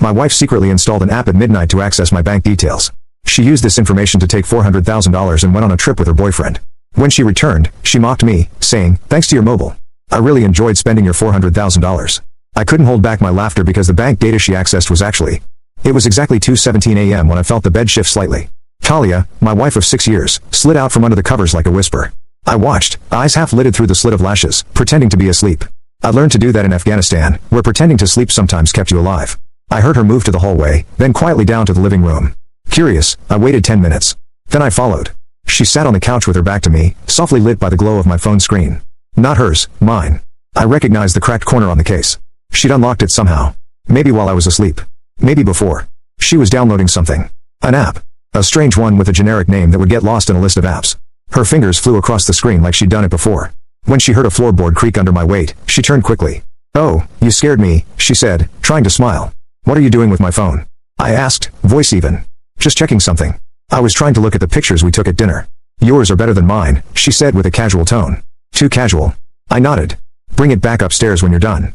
My wife secretly installed an app at midnight to access my bank details. She used this information to take $400,000 and went on a trip with her boyfriend. When she returned, she mocked me, saying, "Thanks to your mobile. I really enjoyed spending your $400,000. I couldn't hold back my laughter because the bank data she accessed was actually... It was exactly 2:17 a.m. when I felt the bed shift slightly. Talia, my wife of 6 years, slid out from under the covers like a whisper. I watched, eyes half lidded through the slit of lashes, pretending to be asleep. I learned to do that in Afghanistan, where pretending to sleep sometimes kept you alive. I heard her move to the hallway, then quietly down to the living room. Curious, I waited 10 minutes. Then I followed. She sat on the couch with her back to me, softly lit by the glow of my phone screen. Not hers, mine. I recognized the cracked corner on the case. She'd unlocked it somehow. Maybe while I was asleep. Maybe before. She was downloading something. An app. A strange one with a generic name that would get lost in a list of apps. Her fingers flew across the screen like she'd done it before. When she heard a floorboard creak under my weight, she turned quickly. "Oh, you scared me," she said, trying to smile. "What are you doing with my phone?" I asked, voice even. "Just checking something. I was trying to look at the pictures we took at dinner." "Yours are better than mine," she said with a casual tone. "Too casual." I nodded. "Bring it back upstairs when you're done."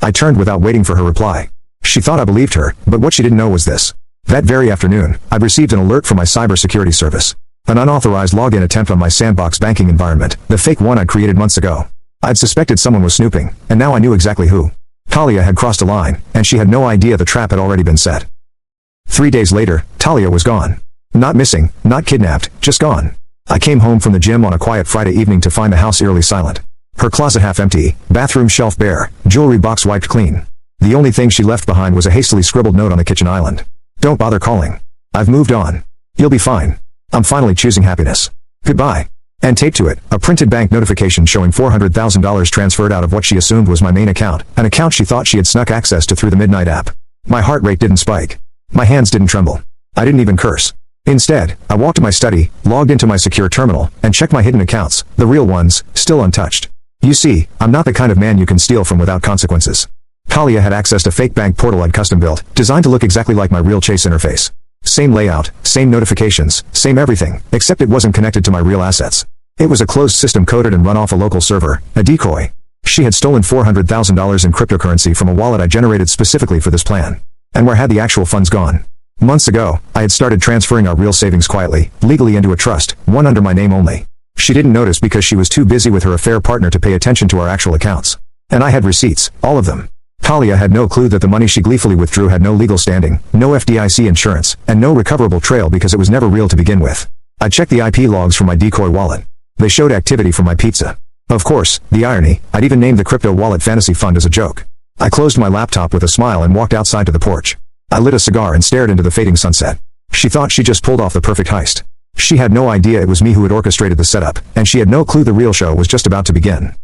I turned without waiting for her reply. She thought I believed her, but what she didn't know was this. That very afternoon, I'd received an alert from my cybersecurity service. An unauthorized login attempt on my sandbox banking environment, the fake one I'd created months ago. I'd suspected someone was snooping, and now I knew exactly who. Talia had crossed a line, and she had no idea the trap had already been set. 3 days later, Talia was gone. Not missing, not kidnapped, just gone. I came home from the gym on a quiet Friday evening to find the house eerily silent. Her closet half empty, bathroom shelf bare, jewelry box wiped clean. The only thing she left behind was a hastily scribbled note on the kitchen island. "Don't bother calling. I've moved on. You'll be fine. I'm finally choosing happiness. Goodbye." And taped to it, a printed bank notification showing $400,000 transferred out of what she assumed was my main account, an account she thought she had snuck access to through the Midnight app. My heart rate didn't spike. My hands didn't tremble. I didn't even curse. Instead, I walked to my study, logged into my secure terminal, and checked my hidden accounts, the real ones, still untouched. You see, I'm not the kind of man you can steal from without consequences. Talia had accessed a fake bank portal I'd custom built, designed to look exactly like my real Chase interface. Same layout, same notifications, same everything, except it wasn't connected to my real assets. It was a closed system coded and run off a local server, a decoy. She had stolen $400,000 in cryptocurrency from a wallet I generated specifically for this plan. And where had the actual funds gone? Months ago, I had started transferring our real savings quietly, legally into a trust, one under my name only. She didn't notice because she was too busy with her affair partner to pay attention to our actual accounts. And I had receipts, all of them. Talia had no clue that the money she gleefully withdrew had no legal standing, no FDIC insurance, and no recoverable trail because it was never real to begin with. I checked the IP logs from my decoy wallet. They showed activity from my pizza. Of course, the irony, I'd even named the crypto wallet fantasy fund as a joke. I closed my laptop with a smile and walked outside to the porch. I lit a cigar and stared into the fading sunset. She thought she just pulled off the perfect heist. She had no idea it was me who had orchestrated the setup, and she had no clue the real show was just about to begin.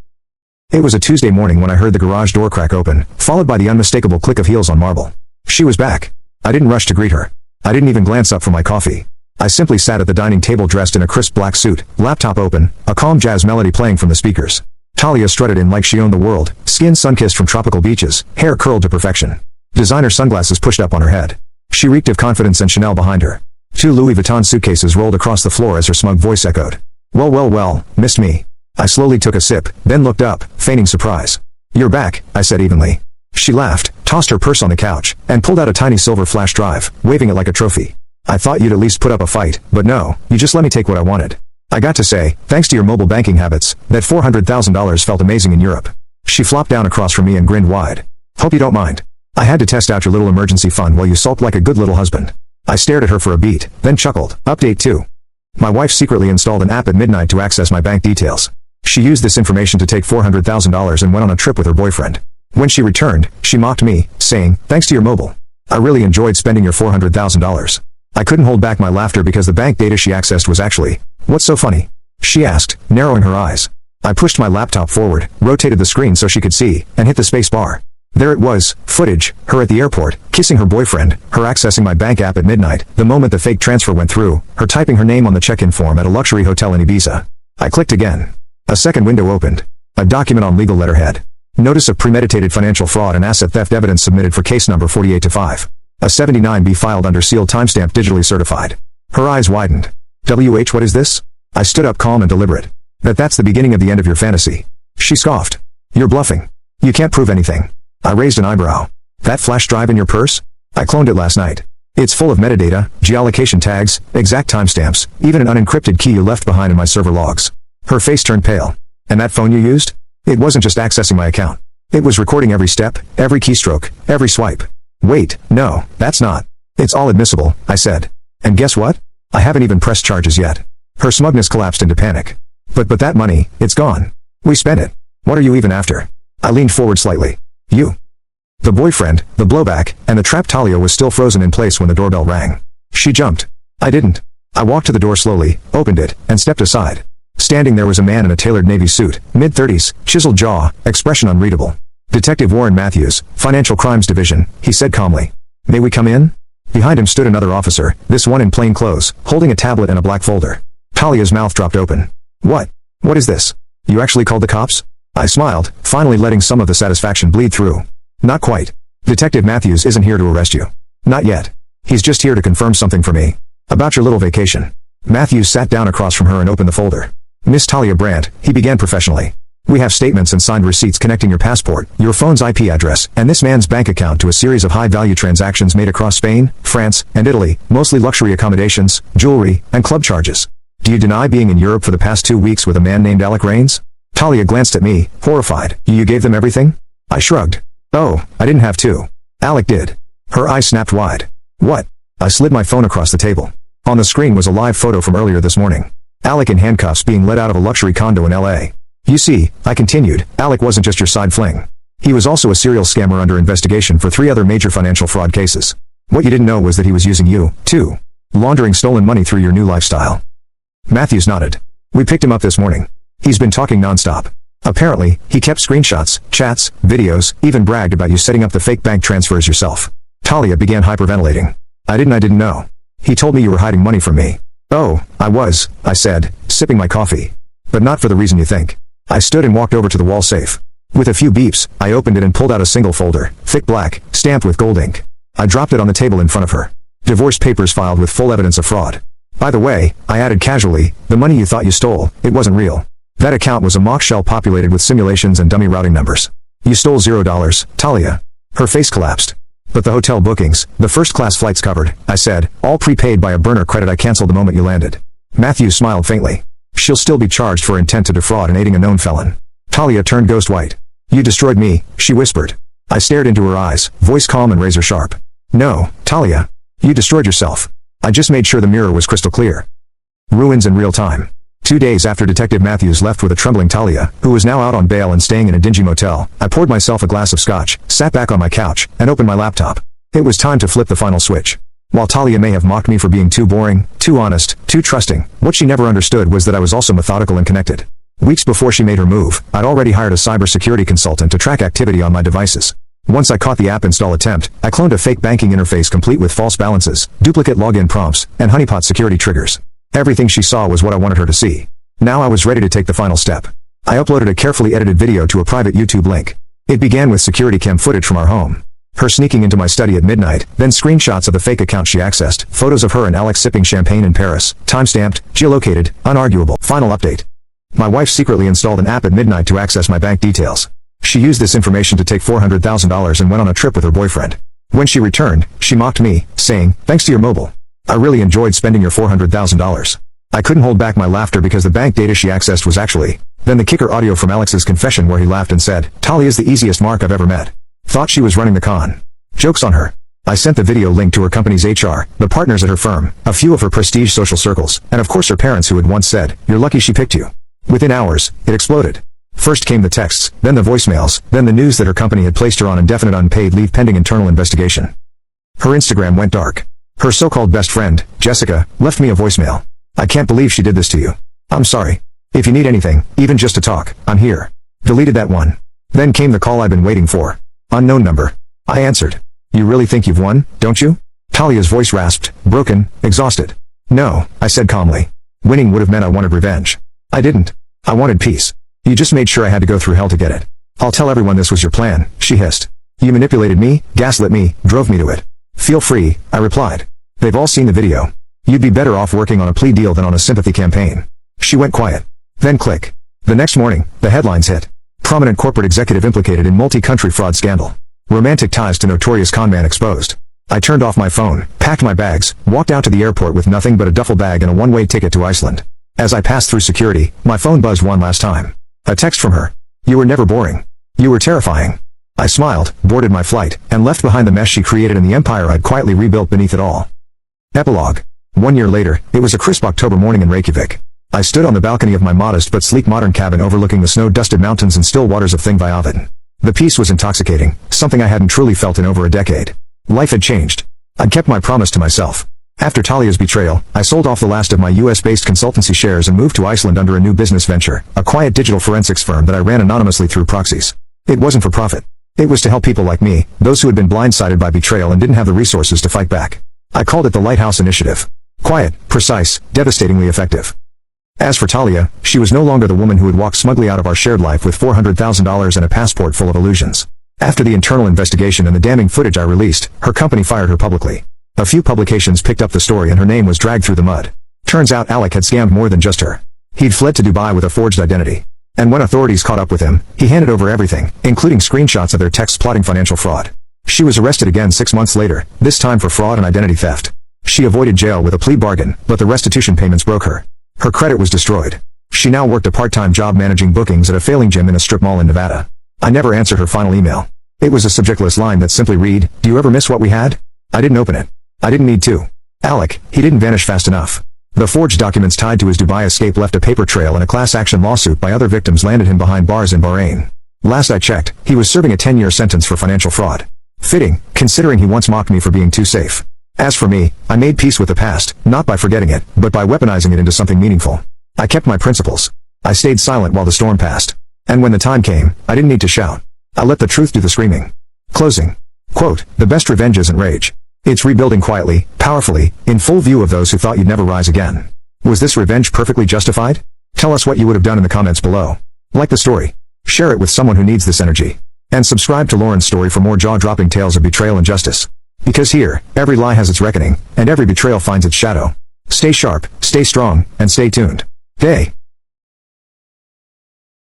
It was a Tuesday morning when I heard the garage door crack open, followed by the unmistakable click of heels on marble. She was back. I didn't rush to greet her. I didn't even glance up for my coffee. I simply sat at the dining table dressed in a crisp black suit, laptop open, a calm jazz melody playing from the speakers. Talia strutted in like she owned the world, skin sun-kissed from tropical beaches, hair curled to perfection. Designer sunglasses pushed up on her head. She reeked of confidence and Chanel behind her. 2 Louis Vuitton suitcases rolled across the floor as her smug voice echoed. "Well, well, well, missed me." I slowly took a sip, then looked up, feigning surprise. "You're back," I said evenly. She laughed, tossed her purse on the couch, and pulled out a tiny silver flash drive, waving it like a trophy. "I thought you'd at least put up a fight, but no, you just let me take what I wanted." I got to say, thanks to your mobile banking habits, that $400,000 felt amazing in Europe. She flopped down across from me and grinned wide. "Hope you don't mind. I had to test out your little emergency fund while you sulked like a good little husband." I stared at her for a beat, then chuckled. Update 2. My wife secretly installed an app at midnight to access my bank details. She used this information to take $400,000 and went on a trip with her boyfriend. When she returned, she mocked me, saying, "Thanks to your mobile. I really enjoyed spending your $400,000. I couldn't hold back my laughter because the bank data she accessed was actually... What's so funny?" she asked, narrowing her eyes. I pushed my laptop forward, rotated the screen so she could see, and hit the space bar. There it was, footage, her at the airport, kissing her boyfriend, her accessing my bank app at midnight, the moment the fake transfer went through, her typing her name on the check-in form at a luxury hotel in Ibiza. I clicked again. A second window opened. A document on legal letterhead. Notice of premeditated financial fraud and asset theft evidence submitted for case number 48-5. A 79B filed under seal timestamp digitally certified. Her eyes widened. "WH, what is this?" I stood up calm and deliberate. That's the beginning of the end of your fantasy." She scoffed. "You're bluffing. You can't prove anything." I raised an eyebrow. "That flash drive in your purse? I cloned it last night. It's full of metadata, geolocation tags, exact timestamps, even an unencrypted key you left behind in my server logs. Her face turned pale. And that phone you used? It wasn't just accessing my account. It was recording every step, every keystroke, every swipe. Wait, no, that's not. It's all admissible, I said. And guess what? I haven't even pressed charges yet. Her smugness collapsed into panic. But that money, it's gone. We spent it. What are you even after? I leaned forward slightly. You. The boyfriend, the blowback, and the trap. Talia was still frozen in place when the doorbell rang. She jumped. I didn't. I walked to the door slowly, opened it, and stepped aside. Standing there was a man in a tailored navy suit, mid-30s, chiseled jaw, expression unreadable. Detective Warren Matthews, Financial Crimes Division, he said calmly. May we come in? Behind him stood another officer, this one in plain clothes, holding a tablet and a black folder. Talia's mouth dropped open. What? What is this? You actually called the cops? I smiled, finally letting some of the satisfaction bleed through. Not quite. Detective Matthews isn't here to arrest you. Not yet. He's just here to confirm something for me. About your little vacation. Matthews sat down across from her and opened the folder. Miss Talia Brandt, he began professionally. We have statements and signed receipts connecting your passport, your phone's IP address, and this man's bank account to a series of high-value transactions made across Spain, France, and Italy, mostly luxury accommodations, jewelry, and club charges. Do you deny being in Europe for the past 2 weeks with a man named Alec Rains? Talia glanced at me, horrified. You gave them everything? I shrugged. Oh, I didn't have to. Alec did. Her eyes snapped wide. What? I slid my phone across the table. On the screen was a live photo from earlier this morning. Alec in handcuffs being let out of a luxury condo in L.A. You see, I continued, Alec wasn't just your side fling. He was also a serial scammer under investigation for 3 other major financial fraud cases. What you didn't know was that he was using you, too. Laundering stolen money through your new lifestyle. Matthews nodded. We picked him up this morning. He's been talking nonstop. Apparently, he kept screenshots, chats, videos, even bragged about you setting up the fake bank transfers yourself. Talia began hyperventilating. I didn't know. He told me you were hiding money from me. Oh, I was, I said, sipping my coffee. But not for the reason you think. I stood and walked over to the wall safe. With a few beeps, I opened it and pulled out a single folder, thick black, stamped with gold ink. I dropped it on the table in front of her. Divorce papers filed with full evidence of fraud. By the way, I added casually, the money you thought you stole, it wasn't real. That account was a mock shell populated with simulations and dummy routing numbers. You stole $0, Talia. Her face collapsed. But the hotel bookings, the first-class flights covered, I said, all prepaid by a burner credit I canceled the moment you landed. Matthews smiled faintly. She'll still be charged for intent to defraud and aiding a known felon. Talia turned ghost white. You destroyed me, she whispered. I stared into her eyes, voice calm and razor sharp. No, Talia. You destroyed yourself. I just made sure the mirror was crystal clear. Ruins in real time. 2 days after Detective Matthews left with a trembling Talia, who was now out on bail and staying in a dingy motel, I poured myself a glass of scotch, sat back on my couch, and opened my laptop. It was time to flip the final switch. While Talia may have mocked me for being too boring, too honest, too trusting, what she never understood was that I was also methodical and connected. Weeks before she made her move, I'd already hired a cybersecurity consultant to track activity on my devices. Once I caught the app install attempt, I cloned a fake banking interface complete with false balances, duplicate login prompts, and honeypot security triggers. Everything she saw was what I wanted her to see. Now I was ready to take the final step. I uploaded a carefully edited video to a private YouTube link. It began with security cam footage from our home. Her sneaking into my study at midnight, then screenshots of the fake account she accessed, photos of her and Alex sipping champagne in Paris, time-stamped, geolocated, unarguable. Final update. My wife secretly installed an app at midnight to access my bank details. She used this information to take $400,000 and went on a trip with her boyfriend. When she returned, she mocked me, saying, "Thanks to your mobile. I really enjoyed spending your $400,000. I couldn't hold back my laughter because the bank data she accessed was actually. Then the kicker audio from Alex's confession where he laughed and said, Talia's the easiest mark I've ever met. Thought she was running the con. Joke's on her. I sent the video link to her company's HR, the partners at her firm, a few of her prestige social circles, and of course her parents who had once said, "You're lucky she picked you." Within hours, it exploded. First came the texts, then the voicemails, then the news that her company had placed her on indefinite unpaid leave pending internal investigation. Her Instagram went dark. Her so-called best friend, Jessica, left me a voicemail. "I can't believe she did this to you. I'm sorry. If you need anything, even just to talk, I'm here." Deleted that one. Then came the call I'd been waiting for. Unknown number. I answered. "You really think you've won, don't you?" Talia's voice rasped, broken, exhausted. "No," I said calmly. "Winning would have meant I wanted revenge. I didn't. I wanted peace. You just made sure I had to go through hell to get it. I'll tell everyone this was your plan," she hissed. "You manipulated me, gaslit me, drove me to it." "Feel free," I replied. "They've all seen the video. You'd be better off working on a plea deal than on a sympathy campaign." She went quiet. Then click. The next morning, the headlines hit. Prominent corporate executive implicated in multi-country fraud scandal. Romantic ties to notorious conman exposed. I turned off my phone, packed my bags, walked out to the airport with nothing but a duffel bag and a one-way ticket to Iceland. As I passed through security, my phone buzzed one last time. A text from her. "You were never boring. You were terrifying." I smiled, boarded my flight, and left behind the mess she created and the empire I'd quietly rebuilt beneath it all. Epilogue. 1 year later, it was a crisp October morning in Reykjavik. I stood on the balcony of my modest but sleek modern cabin overlooking the snow-dusted mountains and still waters of Thingvallavatn. The peace was intoxicating, something I hadn't truly felt in over a decade. Life had changed. I'd kept my promise to myself. After Talia's betrayal, I sold off the last of my US-based consultancy shares and moved to Iceland under a new business venture, a quiet digital forensics firm that I ran anonymously through proxies. It wasn't for profit. It was to help people like me, those who had been blindsided by betrayal and didn't have the resources to fight back. I called it the Lighthouse Initiative. Quiet, precise, devastatingly effective. As for Talia, she was no longer the woman who had walked smugly out of our shared life with $400,000 and a passport full of illusions. After the internal investigation and the damning footage I released, her company fired her publicly. A few publications picked up the story and her name was dragged through the mud. Turns out Alec had scammed more than just her. He'd fled to Dubai with a forged identity. And when authorities caught up with him, he handed over everything, including screenshots of their texts plotting financial fraud. She was arrested again 6 months later, this time for fraud and identity theft. She avoided jail with a plea bargain, but the restitution payments broke her. Her credit was destroyed. She now worked a part-time job managing bookings at a failing gym in a strip mall in Nevada. I never answered her final email. It was a subjectless line that simply read, "Do you ever miss what we had?" I didn't open it. I didn't need to. Alec, he didn't vanish fast enough. The forged documents tied to his Dubai escape left a paper trail and a class action lawsuit by other victims landed him behind bars in Bahrain. Last I checked, he was serving a 10-year sentence for financial fraud. Fitting, considering he once mocked me for being too safe. As for me, I made peace with the past, not by forgetting it, but by weaponizing it into something meaningful. I kept my principles. I stayed silent while the storm passed. And when the time came, I didn't need to shout. I let the truth do the screaming. Closing. Quote, "The best revenge isn't rage. It's rebuilding quietly, powerfully, in full view of those who thought you'd never rise again." Was this revenge perfectly justified? Tell us what you would have done in the comments below. Like the story. Share it with someone who needs this energy. And subscribe to Lauren's story for more jaw-dropping tales of betrayal and justice. Because here, every lie has its reckoning, and every betrayal finds its shadow. Stay sharp, stay strong, and stay tuned. Hey!